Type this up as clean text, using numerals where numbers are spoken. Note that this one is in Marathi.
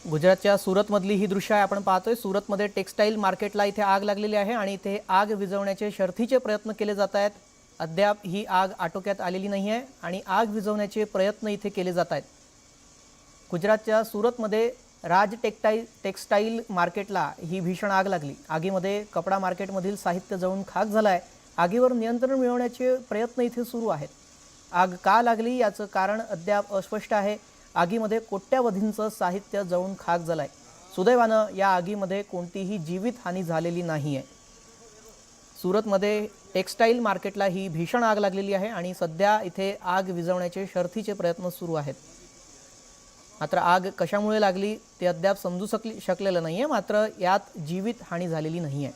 गुजरातच्या सूरतमधली ही दृश्य आहे आपण पाहतोय। सूरतमध्ये टेक्सटाईल मार्केटला इथे आग लागलेली आहे आणि इथे आग विझवण्याचे शर्थीचे प्रयत्न केले जात आहेत। अद्याप ही आग आटोक्यात आलेली नाही आहे आणि आग विझवण्याचे प्रयत्न इथे केले जात आहेत। गुजरातच्या सूरतमध्ये राज टेक्सटाईल मार्केटला ही भीषण आग लागली। आगीमध्ये कपडा मार्केटमधील साहित्य जळून खाक झालं आहे। आगीवर नियंत्रण मिळवण्याचे प्रयत्न इथे सुरू आहेत। आग का लागली याचं कारण अद्याप अस्पष्ट आहे। आगीमध्ये कोट्यावधींचं साहित्य जळून खाक झालंय। सुदैवानं या आगीमध्ये कोणतीही जीवितहानी झालेली नाहीये। सूरतमध्ये टेक्सटाईल मार्केटला ही भीषण आग लागलेली आहे आणि सध्या इथे आग विझवण्याचे शर्थीचे प्रयत्न सुरू आहेत। मात्र आग कशामुळे लागली ते अद्याप समजू शकलेलं नाहीये। मात्र यात जीवितहानी झालेली नाहीये।